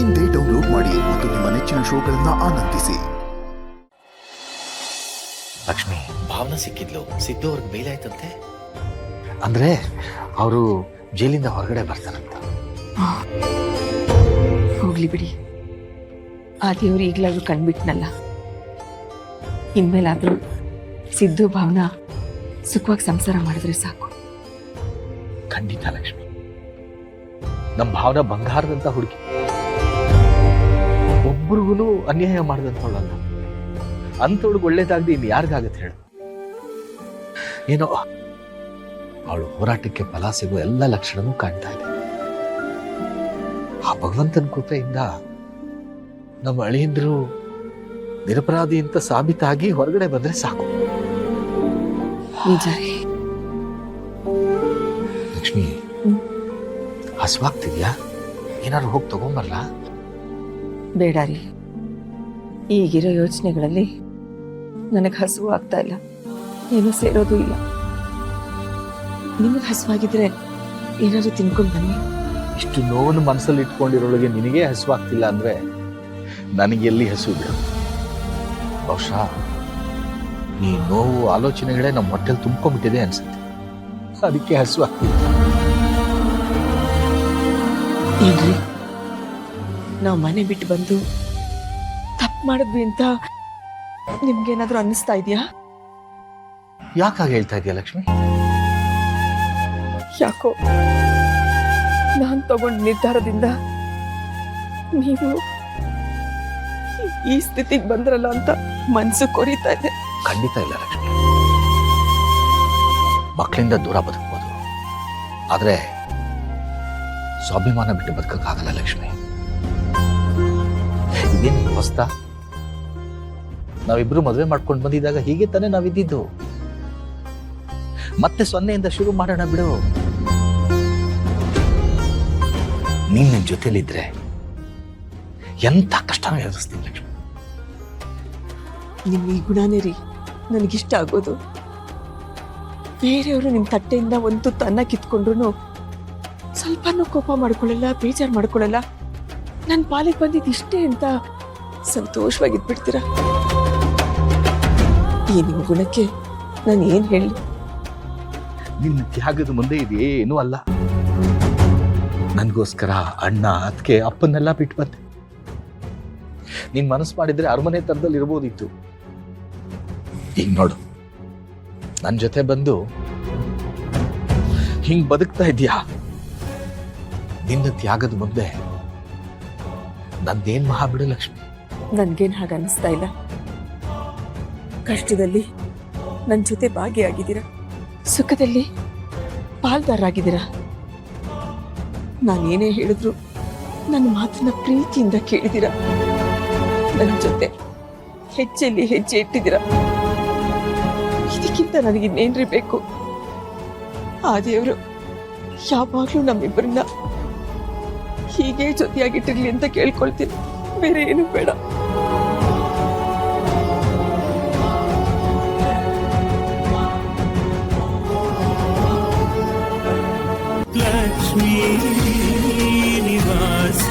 ಇಂದೇ ಡೌನ್ಲೋಡ್ ಮಾಡಿ ಮತ್ತು ನಿಮ್ಮ ನೆಚ್ಚಿನ ಶೋಗಳನ್ನ ಆನಂದಿಸಿ. ಲಕ್ಷ್ಮಿ, ಭಾವನಾ ಸಿಕ್ಕಿದ್ಲು. ಸಿದ್ದು ಅವ್ರಿಗೆ ಮೇಲಾಯ್ತಂತೆ. ಅಂದ್ರೆ ಅವರು ಜೈಲಿಂದ ಹೊರಗಡೆ ಬರ್ತಾರಂತ. ಹೋಗ್ಲಿ ಬಿಡಿ, ಆ ದೇವ್ರು ಈಗಲಾದ್ರೂ ಕಂಡ್ಬಿಟ್ನಲ್ಲ. ಇನ್ಮೇಲಾದ್ರೂ ಸಿದ್ದು ಭಾವನಾ ಸುಖವಾಗಿ ಸಂಸಾರ ಮಾಡಿದ್ರೆ ಸಾಕು. ಖಂಡಿತ ಲಕ್ಷ್ಮಿ, ನಮ್ಮ ಭಾವನಾ ಬಂಗಾರದಂತ ಹುಡುಗಿ, ಒಬ್ಬರಿಗೂ ಅನ್ಯಾಯ ಮಾಡಿದಂಥವಳಲ್ಲ. ಅಂಥವಳಿಗೆ ಒಳ್ಳೇದಾಗದೆ ಇನ್ನು ಯಾರಿಗಾಗತ್ತೆ ಹೇಳು? ಏನೋ ಅವಳು ಹೋರಾಟಕ್ಕೆ ಫಲ ಸಿಗೋ ಎಲ್ಲ ಲಕ್ಷಣವೂ ಕಾಣ್ತಾ ಇದೆ. ಆ ಭಗವಂತನ ಕೃಪೆಯಿಂದ ನಮ್ಮ ಅಳಿಯಂದ್ರು ನಿರಪರಾಧಿ ಅಂತ ಸಾಬೀತಾಗಿ ಹೊರಗಡೆ ಬಂದ್ರೆ ಸಾಕು. ನಿಜ ರೀ. ಲಕ್ಷ್ಮಿ, ಹಸುವಾಗ್ತಿದ್ಯಾ? ಏನಾದ್ರು ಹೋಗಿ ತಗೊಂಬರ್ಲ? ಬೇಡ ರೀ, ಈಗಿರೋ ಯೋಚನೆಗಳಲ್ಲಿ ನನಗೆ ಹಸುವು ಆಗ್ತಾ ಇಲ್ಲ, ಏನೂ ಸೇರೋದು ಇಲ್ಲ. ನಿಮಗೆ ಹಸುವಾಗಿದ್ರೆ ಏನಾದ್ರು ತಿನ್ಕೊಂಡು ಬನ್ನಿ. ಇಷ್ಟು ನೋವನ್ನು ಮನಸ್ಸಲ್ಲಿ ಇಟ್ಕೊಂಡಿರೋಳಿಗೆ ನಿನಗೆ ಹಸುವಾಗ್ತಿಲ್ಲ ಅಂದ್ರೆ ನನಗೆ ಎಲ್ಲಿ ಹಸು ಬಿಡು. ಬಹುಶಃ ಈ ನೋವು ಆಲೋಚನೆಗಳೇ ನಮ್ಮ ಹೊಟ್ಟೆಲ್ ತುಂಬ್ಕೊಂಡ್ಬಿಟ್ಟಿದೆ ಅನ್ಸುತ್ತೆ. ಅದಕ್ಕೆ ಹಸುವಾಗ್ತಿಲ್ಲ. ಏನ್ರಿ, ನಾವು ಮನೆ ಬಿಟ್ಟು ಬಂದು ತಪ್ಪು ಮಾಡಿದ್ವಿ ಅಂತ ನಿಮ್ಗೇನಾದ್ರೂ ಅನ್ನಿಸ್ತಾ ಇದೆಯಾ? ಯಾಕಾಗ ಹೇಳ್ತಾ ಇದೆಯಾ ಲಕ್ಷ್ಮಿ? ಯಾಕೋ ನಾನ್ ತಗೊಂಡ ನಿರ್ಧಾರದಿಂದ ನೀವು ಈ ಸ್ಥಿತಿಗೆ ಬಂದ್ರಲ್ಲ ಅಂತ ಮನ್ಸು ಕೊರಿತಾ ಇದೆ. ಖಂಡಿತ ಇಲ್ಲ ಲಕ್ಷ್ಮಿ. ಮಕ್ಕಳಿಂದ ದೂರ ಬದುಕಬಹುದು, ಆದ್ರೆ ಸ್ವಾಭಿಮಾನ ಬಿಟ್ಟು ಬದುಕಕ್ಕಾಗಲ್ಲ ಲಕ್ಷ್ಮಿ. ಇದೇನು ಹೊಸ್ತಾ? ನಾವಿಬ್ರು ಮದುವೆ ಮಾಡ್ಕೊಂಡು ಬಂದಿದ್ದಾಗ ಹೀಗೆ ತಾನೇ ನಾವಿದ್ದಿದ್ದು. ಮತ್ತೆ ಸೊನ್ನೆಯಿಂದ ಶುರು ಮಾಡೋಣ ಬಿಡು. ನೀನ್ ನನ್ನ ಜೊತೆಲಿದ್ರೆ ಎಂಥ ಕಷ್ಟನೂ ಎದುರಿಸ್ತೀನಿ ಲಕ್ಷ್ಮಿ. ನಿಮ್ ಈ ಗುಣನೇ ರೀ ನನಗಿಷ್ಟ ಆಗೋದು. ಬೇರೆಯವರು ನಿಮ್ ತಟ್ಟೆಯಿಂದ ಒಂದು ತುತ್ತು ಅನ್ನ ಕಿತ್ಕೊಂಡ್ರು ಸ್ವಲ್ಪನೂ ಕೋಪ ಮಾಡ್ಕೊಳ್ಳಲ್ಲ, ಬೇಜಾರು ಮಾಡ್ಕೊಳ್ಳಲ್ಲ. ನನ್ನ ಪಾಲಿಗೆ ಬಂದಿದ್ದು ಇಷ್ಟೇ ಅಂತ ಸಂತೋಷವಾಗಿದ್ಬಿಡ್ತೀರ. ಈ ನಿಮ್ಮ ಗುಣಕ್ಕೆ ನಾನು ಏನ್ ಹೇಳಿ? ನಿನ್ನ ತ್ಯಾಗದ ಮುಂದೆ ಇದೇನೂ ಅಲ್ಲ. ನನ್ಗೋಸ್ಕರ ಅಣ್ಣ, ಅದಕ್ಕೆ ಅಪ್ಪನ್ನೆಲ್ಲ ಬಿಟ್ಟು ಬಂದೆ. ನೀನ್ ಮನಸ್ಸು ಮಾಡಿದ್ರೆ ಅರಮನೆ ತರದಲ್ಲಿ ಇರ್ಬೋದಿತ್ತು. ಈಗ ನೋಡು, ನನ್ನ ಜೊತೆ ಬಂದು ಹಿಂಗ್ ಬದುಕ್ತಾ ಇದೀಯಾ. ನಿನ್ನ ತ್ಯಾಗದ ಮುಂದೆ ನಂದೇನ್ ಮಹಾ ಬಿಡು ಲಕ್ಷ್ಮಿ. ನನ್ಗೇನ್ ಹಾಗೆ ಅನಿಸ್ತಾ ಇಲ್ಲ. ಕಷ್ಟದಲ್ಲಿ ನನ್ನ ಜೊತೆ ಭಾಗಿಯಾಗಿದ್ದೀರಾ, ಸುಖದಲ್ಲಿ ಪಾಲ್ದಾರಾಗಿದ್ದೀರಾ. ನಾನೇನೇ ಹೇಳಿದ್ರು ನನ್ನ ಮಾತನ್ನ ಪ್ರೀತಿಯಿಂದ ಕೇಳಿದ್ದೀರಾ. ನನ್ನ ಜೊತೆ ಹೆಜ್ಜೆಯಲ್ಲಿ ಹೆಜ್ಜೆ ಇಟ್ಟಿದ್ದೀರಾ. ಇದಕ್ಕಿಂತ ನನಗಿನ್ನೇನ್ರಿ ಬೇಕು? ಆ ದೇವರು ಯಾವಾಗ್ಲೂ ನಮ್ಮಿಬ್ಬರನ್ನ ಹೀಗೆ ಜೊತೆಯಾಗಿಟ್ಟಿರ್ಲಿ ಅಂತ ಕೇಳ್ಕೊಳ್ತೀನಿ. ಬೇರೆ ಏನು ಬೇಡ. ಲಕ್ಷ್ಮೀ ನಿವಾಸ